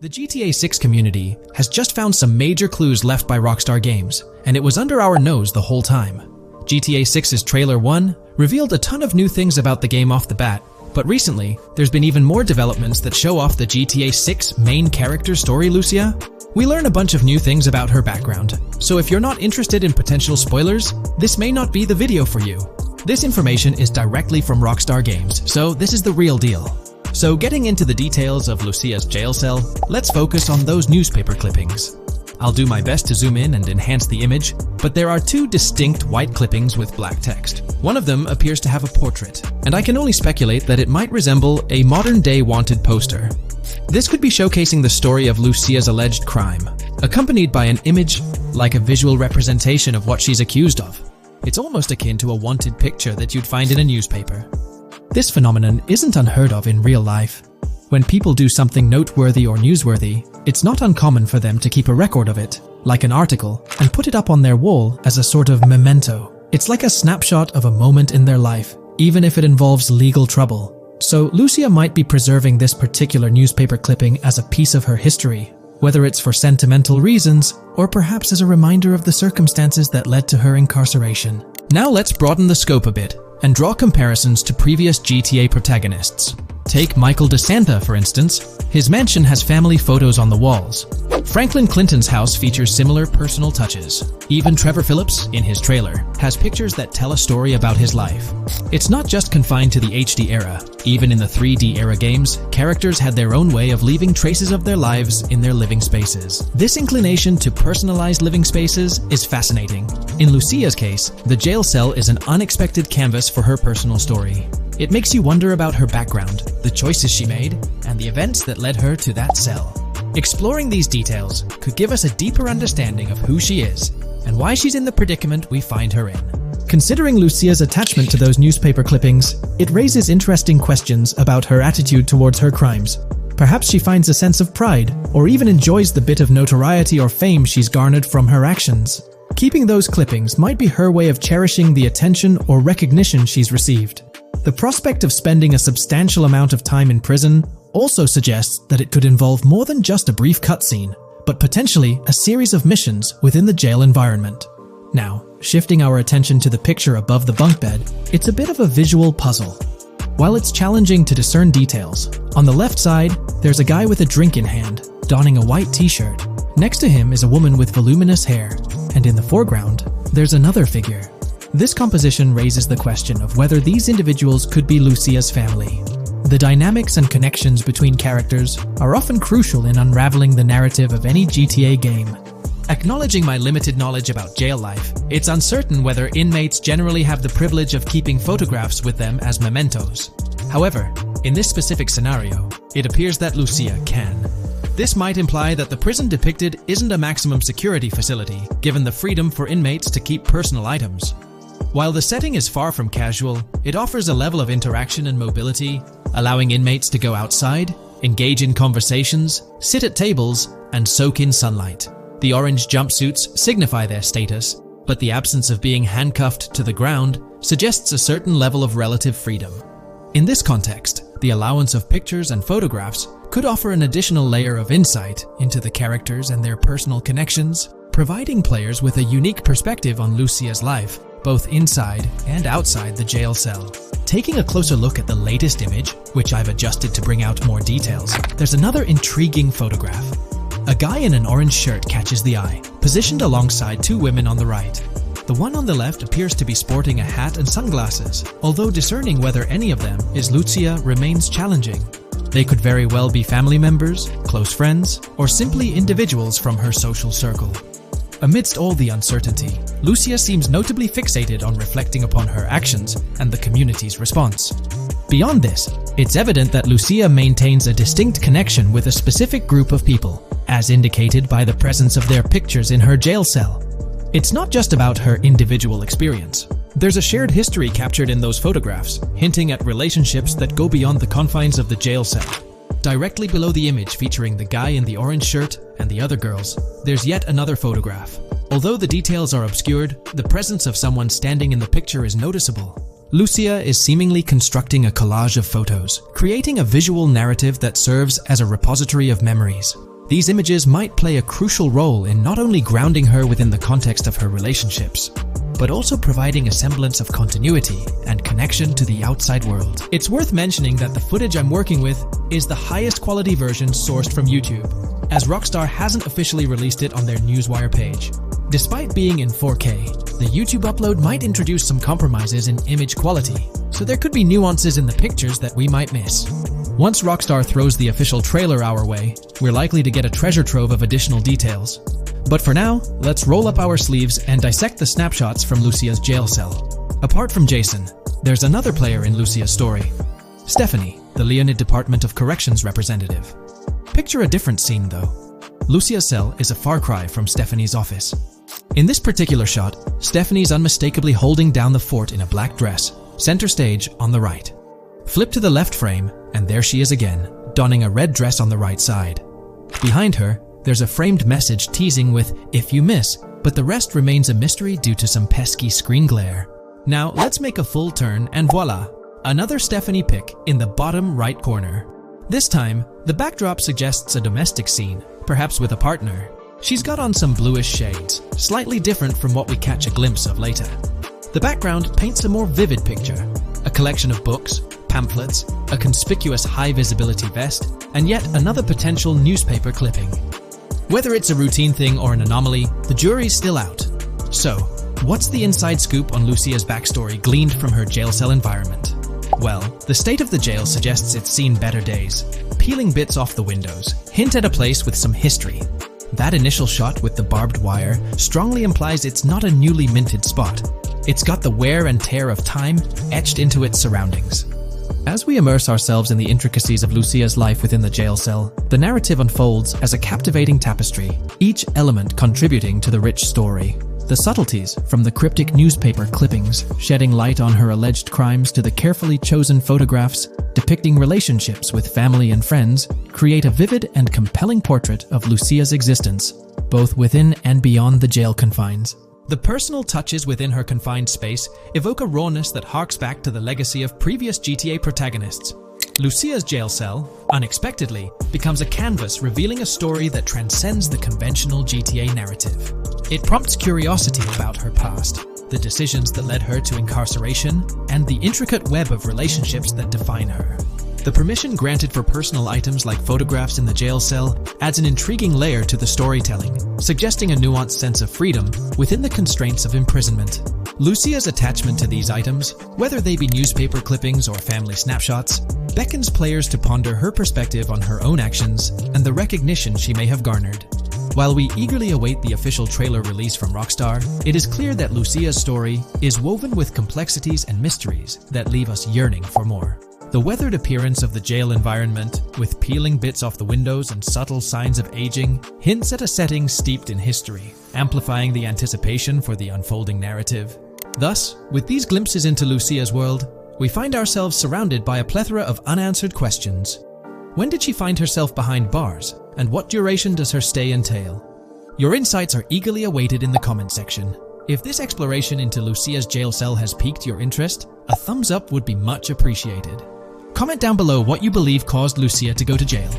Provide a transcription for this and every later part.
The GTA 6 community has just found some major clues left by Rockstar Games, and it was under our nose the whole time. GTA 6's Trailer 1 revealed a ton of new things about the game off the bat, but recently, there's been even more developments that show off the GTA 6 main character story, Lucia. We learn a bunch of new things about her background, so if you're not interested in potential spoilers, this may not be the video for you. This information is directly from Rockstar Games, so this is the real deal. So getting into the details of Lucia's jail cell, let's focus on those newspaper clippings. I'll do my best to zoom in and enhance the image, but there are two distinct white clippings with black text. One of them appears to have a portrait, and I can only speculate that it might resemble a modern-day wanted poster. This could be showcasing the story of Lucia's alleged crime, accompanied by an image like a visual representation of what she's accused of. It's almost akin to a wanted picture that you'd find in a newspaper. This phenomenon isn't unheard of in real life. When people do something noteworthy or newsworthy, it's not uncommon for them to keep a record of it, like an article, and put it up on their wall as a sort of memento. It's like a snapshot of a moment in their life, even if it involves legal trouble. So Lucia might be preserving this particular newspaper clipping as a piece of her history, whether it's for sentimental reasons or perhaps as a reminder of the circumstances that led to her incarceration. Now let's broaden the scope a bit and draw comparisons to previous GTA protagonists. Take Michael DeSanta, for instance. His mansion has family photos on the walls. Franklin Clinton's house features similar personal touches. Even Trevor Phillips, in his trailer, has pictures that tell a story about his life. It's not just confined to the HD era. Even in the 3D era games, characters had their own way of leaving traces of their lives in their living spaces. This inclination to personalized living spaces is fascinating. In Lucia's case, the jail cell is an unexpected canvas for her personal story. It makes you wonder about her background, the choices she made, and the events that led her to that cell. Exploring these details could give us a deeper understanding of who she is and why she's in the predicament we find her in. Considering Lucia's attachment to those newspaper clippings, it raises interesting questions about her attitude towards her crimes. Perhaps she finds a sense of pride, or even enjoys the bit of notoriety or fame she's garnered from her actions. Keeping those clippings might be her way of cherishing the attention or recognition she's received. The prospect of spending a substantial amount of time in prison also suggests that it could involve more than just a brief cutscene, but potentially a series of missions within the jail environment. Now, shifting our attention to the picture above the bunk bed, it's a bit of a visual puzzle. While it's challenging to discern details, on the left side, there's a guy with a drink in hand, donning a white t-shirt. Next to him is a woman with voluminous hair, and in the foreground, there's another figure. This composition raises the question of whether these individuals could be Lucia's family. The dynamics and connections between characters are often crucial in unraveling the narrative of any GTA game. Acknowledging my limited knowledge about jail life, it's uncertain whether inmates generally have the privilege of keeping photographs with them as mementos. However, in this specific scenario, it appears that Lucia can. This might imply that the prison depicted isn't a maximum security facility, given the freedom for inmates to keep personal items. While the setting is far from casual, it offers a level of interaction and mobility, allowing inmates to go outside, engage in conversations, sit at tables, and soak in sunlight. The orange jumpsuits signify their status, but the absence of being handcuffed to the ground suggests a certain level of relative freedom. In this context, the allowance of pictures and photographs could offer an additional layer of insight into the characters and their personal connections, providing players with a unique perspective on Lucia's life, both inside and outside the jail cell. Taking a closer look at the latest image, which I've adjusted to bring out more details, there's another intriguing photograph. A guy in an orange shirt catches the eye, positioned alongside two women on the right. The one on the left appears to be sporting a hat and sunglasses, although discerning whether any of them is Lucia remains challenging. They could very well be family members, close friends, or simply individuals from her social circle. Amidst all the uncertainty, Lucia seems notably fixated on reflecting upon her actions and the community's response. Beyond this, it's evident that Lucia maintains a distinct connection with a specific group of people, as indicated by the presence of their pictures in her jail cell. It's not just about her individual experience. There's a shared history captured in those photographs, hinting at relationships that go beyond the confines of the jail cell. Directly below the image featuring the guy in the orange shirt and the other girls, there's yet another photograph. Although the details are obscured, the presence of someone standing in the picture is noticeable. Lucia is seemingly constructing a collage of photos, creating a visual narrative that serves as a repository of memories. These images might play a crucial role in not only grounding her within the context of her relationships, but also providing a semblance of continuity and connection to the outside world. It's worth mentioning that the footage I'm working with is the highest quality version sourced from YouTube, as Rockstar hasn't officially released it on their Newswire page. Despite being in 4K, the YouTube upload might introduce some compromises in image quality, so there could be nuances in the pictures that we might miss. Once Rockstar throws the official trailer our way, we're likely to get a treasure trove of additional details. But for now, let's roll up our sleeves and dissect the snapshots from Lucia's jail cell. Apart from Jason, there's another player in Lucia's story, Stephanie, the Leonid Department of Corrections representative. Picture a different scene though. Lucia's cell is a far cry from Stephanie's office. In this particular shot, Stephanie's unmistakably holding down the fort in a black dress, center stage on the right. Flip to the left frame, and there she is again, donning a red dress on the right side. Behind her, there's a framed message teasing with "if you miss," but the rest remains a mystery due to some pesky screen glare. Now let's make a full turn and voila, another Stephanie pic in the bottom right corner. This time, the backdrop suggests a domestic scene, perhaps with a partner. She's got on some bluish shades, slightly different from what we catch a glimpse of later. The background paints a more vivid picture, a collection of books, pamphlets, a conspicuous high-visibility vest, and yet another potential newspaper clipping. Whether it's a routine thing or an anomaly, the jury's still out. So, what's the inside scoop on Lucia's backstory gleaned from her jail cell environment? Well, the state of the jail suggests it's seen better days. Peeling bits off the windows hint at a place with some history. That initial shot with the barbed wire strongly implies it's not a newly minted spot. It's got the wear and tear of time etched into its surroundings. As we immerse ourselves in the intricacies of Lucia's life within the jail cell, the narrative unfolds as a captivating tapestry, each element contributing to the rich story. The subtleties, from the cryptic newspaper clippings shedding light on her alleged crimes to the carefully chosen photographs depicting relationships with family and friends, create a vivid and compelling portrait of Lucia's existence, both within and beyond the jail confines. The personal touches within her confined space evoke a rawness that harks back to the legacy of previous GTA protagonists. Lucia's jail cell, unexpectedly, becomes a canvas revealing a story that transcends the conventional GTA narrative. It prompts curiosity about her past, the decisions that led her to incarceration, and the intricate web of relationships that define her. The permission granted for personal items like photographs in the jail cell adds an intriguing layer to the storytelling, suggesting a nuanced sense of freedom within the constraints of imprisonment. Lucia's attachment to these items, whether they be newspaper clippings or family snapshots, beckons players to ponder her perspective on her own actions and the recognition she may have garnered. While we eagerly await the official trailer release from Rockstar, it is clear that Lucia's story is woven with complexities and mysteries that leave us yearning for more. The weathered appearance of the jail environment, with peeling bits off the windows and subtle signs of aging, hints at a setting steeped in history, amplifying the anticipation for the unfolding narrative. Thus, with these glimpses into Lucia's world, we find ourselves surrounded by a plethora of unanswered questions. When did she find herself behind bars, and what duration does her stay entail? Your insights are eagerly awaited in the comment section. If this exploration into Lucia's jail cell has piqued your interest, a thumbs up would be much appreciated. Comment down below what you believe caused Lucia to go to jail.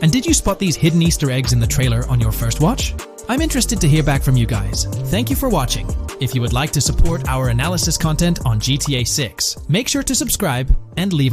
And did you spot these hidden Easter eggs in the trailer on your first watch? I'm interested to hear back from you guys. Thank you for watching. If you would like to support our analysis content on GTA 6, make sure to subscribe and leave a like.